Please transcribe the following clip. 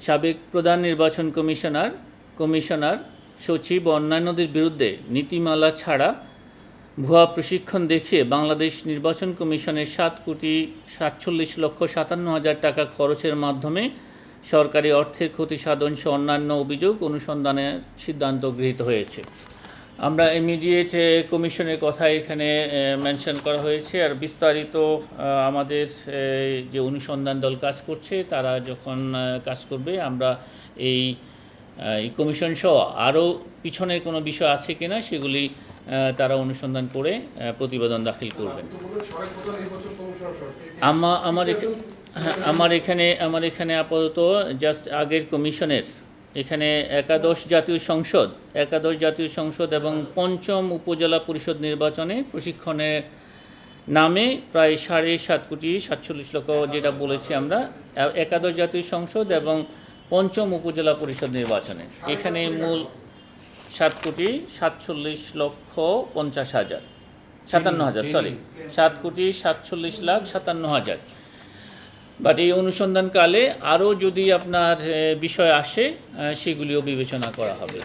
সাবেক প্রধান নির্বাচন কমিশনার সচিব ও অন্যান্যদের বিরুদ্ধে নীতিমালা ছাড়া ভুয়া প্রশিক্ষণ দেখিয়ে বাংলাদেশ নির্বাচন কমিশনের 7,47,57,000 টাকা খরচের মাধ্যমে সরকারি অর্থের ক্ষতি সাধনসহ অন্যান্য অভিযোগ অনুসন্ধানের সিদ্ধান্ত গৃহীত হয়েছে। আমরা ইমিডিয়েট কমিশনের কথা এখানে মেনশন করা হয়েছে। আর বিস্তারিত আমাদের যে অনুসন্ধান দল কাজ করছে তারা যখন কাজ করবে আমরা এই কমিশন সহ আরও পিছনের কোনো বিষয় আছে কিনা সেগুলি তারা অনুসন্ধান করে প্রতিবেদন দাখিল করবেন। আমার এখানে আপাতত জাস্ট আগের কমিশনের এখানে একাদশ জাতীয় সংসদ এবং পঞ্চম উপজেলা পরিষদ নির্বাচনে প্রশিক্ষণের নামে প্রায় 7.47 যেটা বলেছি আমরা একাদশ জাতীয় সংসদ এবং পঞ্চম উপজেলা পরিষদ নির্বাচনে এখানে মূল 7,47,50,000 7,47,57,000। বাট এই অনুসন্ধানকালে আরও যদি আপনার বিষয় আসে সেগুলিও বিবেচনা করা হবে।